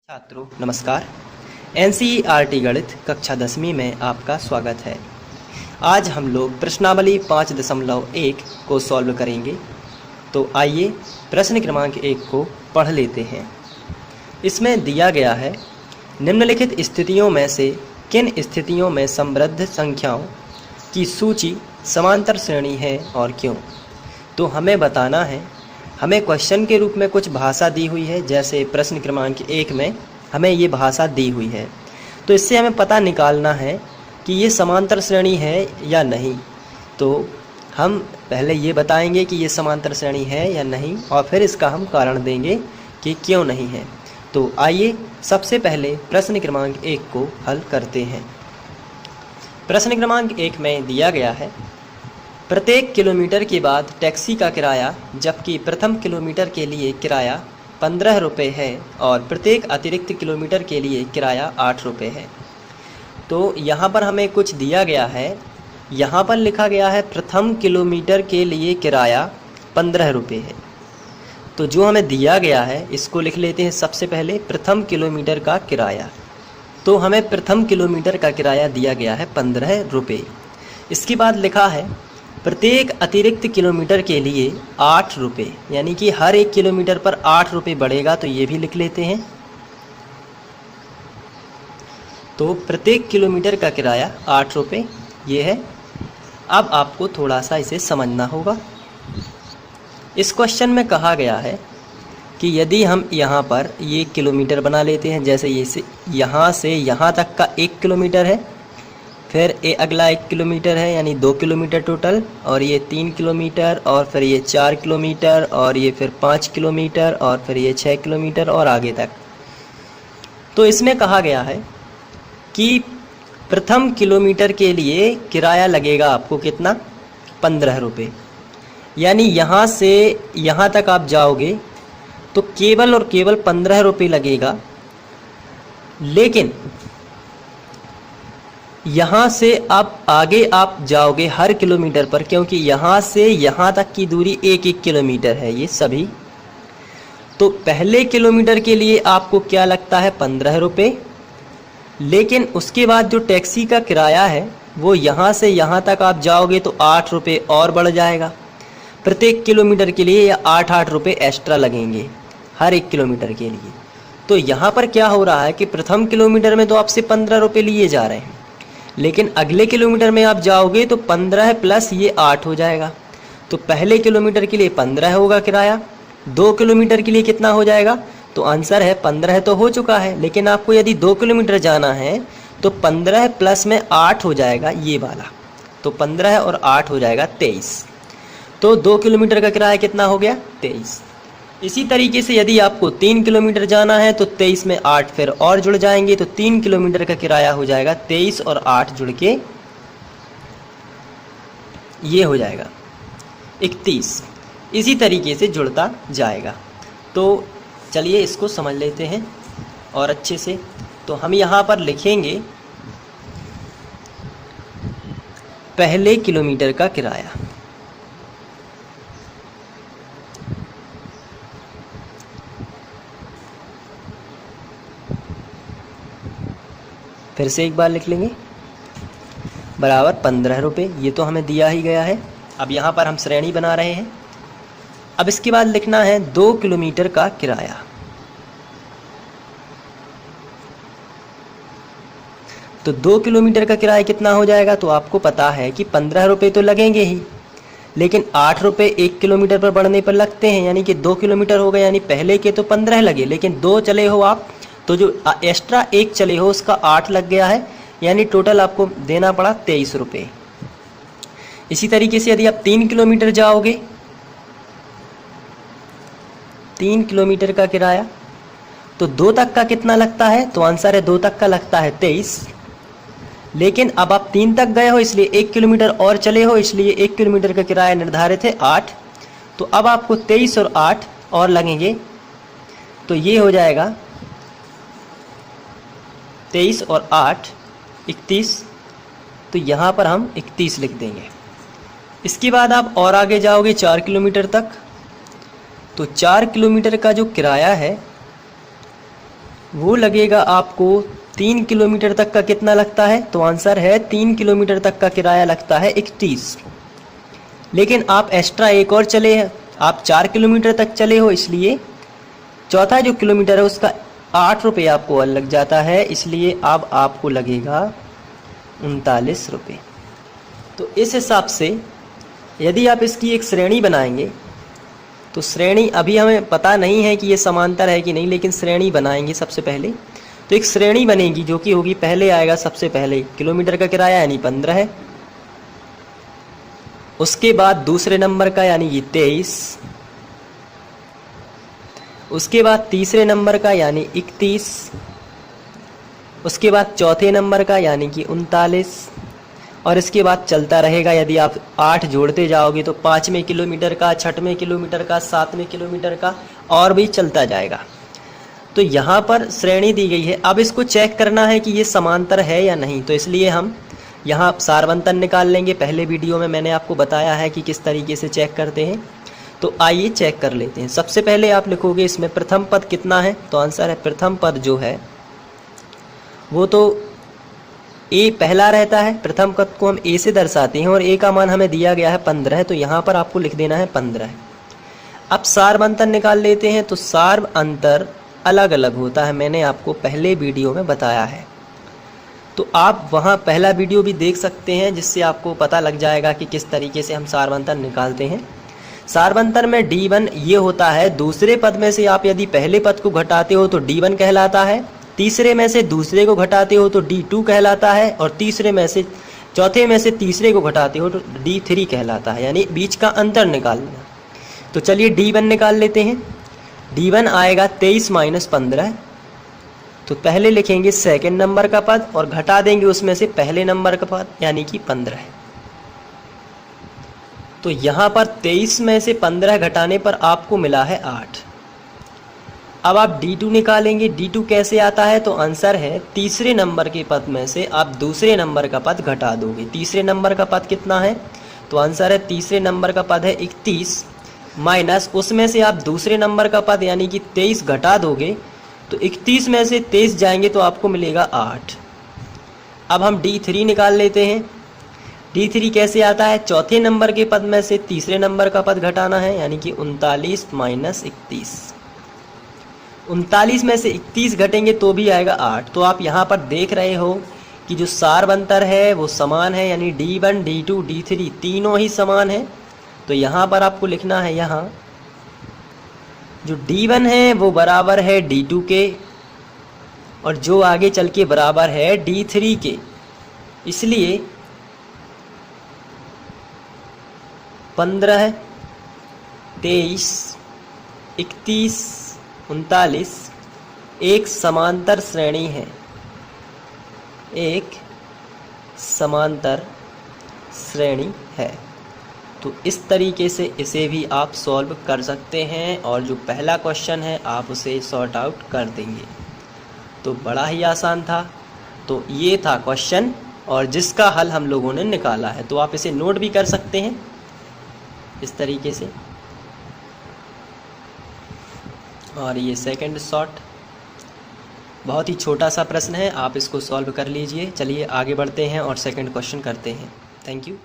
छात्रों नमस्कार। एनसीईआरटी गणित कक्षा 10वीं में आपका स्वागत है। आज हम लोग प्रश्नावली 5.1 को सॉल्व करेंगे। तो आइए प्रश्न क्रमांक 1 को पढ़ लेते हैं। इसमें दिया गया है, निम्नलिखित स्थितियों में से किन स्थितियों में समृद्ध संख्याओं की सूची समांतर श्रेणी है और क्यों। तो हमें बताना है, हमें क्वेश्चन के रूप में कुछ भाषा दी हुई है। जैसे प्रश्न क्रमांक 1 में हमें ये भाषा दी हुई है, तो इससे हमें पता निकालना है कि ये समांतर श्रेणी है या नहीं। तो हम पहले ये बताएंगे कि ये समांतर श्रेणी है या नहीं, और फिर इसका हम कारण देंगे कि क्यों नहीं है। तो आइए सबसे पहले प्रश्न क्रमांक 1 को हल करते हैं। प्रश्न क्रमांक 1 में दिया गया है, प्रत्येक किलोमीटर के बाद टैक्सी का किराया जबकि प्रथम किलोमीटर के लिए किराया 15 रुपये है और प्रत्येक अतिरिक्त किलोमीटर के लिए किराया 8 रुपये है। तो यहाँ पर हमें कुछ दिया गया है। यहाँ पर लिखा गया है प्रथम किलोमीटर के लिए किराया 15 रुपये है। तो जो हमें दिया गया है इसको लिख लेते हैं सबसे पहले, प्रथम किलोमीटर का किराया। तो हमें प्रथम किलोमीटर का किराया दिया गया है 15 रुपये। इसके बाद लिखा है प्रत्येक अतिरिक्त किलोमीटर के लिए 8 रुपये, यानी कि हर एक किलोमीटर पर 8 रुपये बढ़ेगा। तो ये भी लिख लेते हैं। तो प्रत्येक किलोमीटर का किराया 8 रुपये ये है। अब आपको थोड़ा सा इसे समझना होगा। इस क्वेश्चन में कहा गया है कि यदि हम यहाँ पर ये किलोमीटर बना लेते हैं, जैसे ये यहाँ से यहाँ तक का 1 किलोमीटर है, फिर ये अगला 1 किलोमीटर है, यानी 2 किलोमीटर टोटल, और ये 3 किलोमीटर, और फिर ये 4 किलोमीटर, और ये फिर 5 किलोमीटर, और फिर ये 6 किलोमीटर और आगे तक। तो इसमें कहा गया है कि प्रथम किलोमीटर के लिए किराया लगेगा आपको कितना, 15 रुपये। यानी यहाँ से यहाँ तक आप जाओगे तो केवल और केवल 15 रुपये लगेगा। लेकिन यहाँ से अब आगे आप जाओगे हर किलोमीटर पर, क्योंकि यहाँ से यहाँ तक की दूरी 1-1 किलोमीटर है ये सभी। तो पहले किलोमीटर के लिए आपको क्या लगता है, 15 रुपये। लेकिन उसके बाद जो टैक्सी का किराया है वो यहाँ से यहाँ तक आप जाओगे तो 8 रुपये और बढ़ जाएगा। प्रत्येक किलोमीटर के लिए या 8-8 रुपये एक्स्ट्रा लगेंगे हर एक किलोमीटर के लिए। तो यहाँ पर क्या हो रहा है कि प्रथम किलोमीटर में तो आपसे 15 रुपये लिए जा रहे हैं, लेकिन अगले किलोमीटर में आप जाओगे तो 15 प्लस ये 8 हो जाएगा। तो पहले किलोमीटर के लिए 15 होगा किराया, 2 किलोमीटर के लिए कितना हो जाएगा। तो आंसर है 15 तो हो चुका है, लेकिन आपको यदि 2 किलोमीटर जाना है तो 15 प्लस में 8 हो जाएगा ये वाला। तो 15 और 8 हो जाएगा 23। तो 2 किलोमीटर का किराया कितना हो गया, 23। इसी तरीके से यदि आपको 3 किलोमीटर जाना है तो 23 में 8 फिर और जुड़ जाएंगे, तो 3 किलोमीटर का किराया हो जाएगा 23 और 8 जुड़ के ये हो जाएगा 31। इसी तरीके से जुड़ता जाएगा। तो चलिए इसको समझ लेते हैं और अच्छे से। तो हम यहाँ पर लिखेंगे पहले किलोमीटर का किराया। फिर से एक बार लिख लेंगे, बराबर 15 रुपये। ये तो हमें दिया ही गया है। अब यहाँ पर हम श्रेणी बना रहे हैं। अब इसके बाद लिखना है 2 किलोमीटर का किराया। तो 2 किलोमीटर का किराया कितना हो जाएगा, तो आपको पता है कि 15 रुपये तो लगेंगे ही, लेकिन 8 रुपये 1 किलोमीटर पर बढ़ने पर लगते हैं। यानी कि 2 किलोमीटर हो गए, यानी पहले के तो 15 लगे, लेकिन 2 चले हो आप, तो जो एक्स्ट्रा 1 चले हो उसका 8 लग गया है, यानी टोटल आपको देना पड़ा 23 रुपये। इसी तरीके से यदि आप 3 किलोमीटर जाओगे, 3 किलोमीटर का किराया, तो 2 तक का कितना लगता है, तो आंसर है 2 तक का लगता है 23। लेकिन अब आप 3 तक गए हो इसलिए 1 किलोमीटर और चले हो, इसलिए 1 किलोमीटर का किराया निर्धारित है 8। तो अब आपको 23 और 8 और लगेंगे, तो ये हो जाएगा 23 और 8 31। तो यहाँ पर हम 31 लिख देंगे। इसके बाद आप और आगे जाओगे 4 किलोमीटर तक, तो 4 किलोमीटर का जो किराया है वो लगेगा आपको 3 किलोमीटर तक का कितना लगता है, तो आंसर है 3 किलोमीटर तक का किराया लगता है 31। लेकिन आप एक्स्ट्रा एक और चले हैं, आप 4 किलोमीटर तक चले हो, इसलिए चौथा जो किलोमीटर है उसका 8 रुपये आपको और लग जाता है, इसलिए अब आपको लगेगा 39 रुपये। तो इस हिसाब से यदि आप इसकी एक श्रेणी बनाएंगे, तो श्रेणी अभी हमें पता नहीं है कि ये समांतर है कि नहीं, लेकिन श्रेणी बनाएंगे सबसे पहले। तो एक श्रेणी बनेगी जो कि होगी, पहले आएगा सबसे पहले किलोमीटर का किराया यानी 15 है, उसके बाद दूसरे नंबर का यानी कि 23, उसके बाद तीसरे नंबर का यानी 31, उसके बाद चौथे नंबर का यानी कि 39, और इसके बाद चलता रहेगा। यदि आप 8 जोड़ते जाओगे तो 5वें किलोमीटर का, 6वें किलोमीटर का, 7वें किलोमीटर का, और भी चलता जाएगा। तो यहाँ पर श्रेणी दी गई है। अब इसको चेक करना है कि ये समांतर है या नहीं, तो इसलिए हम यहाँ सारवंतन निकाल लेंगे। पहले वीडियो में मैंने आपको बताया है कि किस तरीके से चेक करते हैं, तो आइए चेक कर लेते हैं। सबसे पहले आप लिखोगे इसमें प्रथम पद कितना है, तो आंसर है प्रथम पद जो है वो तो ए पहला रहता है। प्रथम पद को हम ए से दर्शाते हैं और ए का मान हमें दिया गया है 15, तो यहाँ पर आपको लिख देना है 15। अब सार्व अंतर निकाल लेते हैं। तो सार्व अंतर अलग अलग होता है, मैंने आपको पहले वीडियो में बताया है, तो आप वहाँ पहला वीडियो भी देख सकते हैं, जिससे आपको पता लग जाएगा कि किस तरीके से हम सार्व अंतर निकालते हैं। सार्व अंतर में D1 ये होता है, दूसरे पद में से आप यदि पहले पद को घटाते हो तो D1 कहलाता है, तीसरे में से दूसरे को घटाते हो तो D2 कहलाता है, और चौथे में से तीसरे को घटाते हो तो D3 कहलाता है, यानी बीच का अंतर निकालना। तो चलिए D1 निकाल लेते हैं। D1 आएगा 23 - 15, तो पहले लिखेंगे सेकंड नंबर का पद और घटा देंगे उसमें से पहले नंबर का पद यानी कि 15। तो यहाँ पर 23 में से 15 घटाने पर आपको मिला है 8। अब आप D2 निकालेंगे। D2 कैसे आता है, तो आंसर है तीसरे नंबर के पद में से आप दूसरे नंबर का पद घटा दोगे। तीसरे नंबर का पद कितना है, तो आंसर है तीसरे नंबर का पद है 31 माइनस उसमें से आप दूसरे नंबर का पद यानी कि 23 घटा दोगे, तो 31 में से 23 जाएंगे तो आपको मिलेगा 8। अब हम D3 निकाल लेते हैं। D3 कैसे आता है, चौथे नंबर के पद में से तीसरे नंबर का पद घटाना है, यानी कि 39 - 31। 39 में से 31 घटेंगे तो भी आएगा 8। तो आप यहाँ पर देख रहे हो कि जो सार्व अंतर है वो समान है, यानी D1, D2, D3 तीनों ही समान है। तो यहाँ पर आपको लिखना है, यहाँ जो D1 है वो बराबर है D2 के, और जो आगे चल के बराबर है D3 के। इसलिए 15, 23, 31, 39 एक समांतर श्रेणी है, एक समांतर श्रेणी है। तो इस तरीके से इसे भी आप सॉल्व कर सकते हैं, और जो पहला क्वेश्चन है आप उसे सॉर्ट आउट कर देंगे। तो बड़ा ही आसान था। तो ये था क्वेश्चन, और जिसका हल हम लोगों ने निकाला है। तो आप इसे नोट भी कर सकते हैं इस तरीके से। और ये सेकंड शॉर्ट बहुत ही छोटा सा प्रश्न है, आप इसको सॉल्व कर लीजिए। चलिए आगे बढ़ते हैं और सेकंड क्वेश्चन करते हैं। Thank you.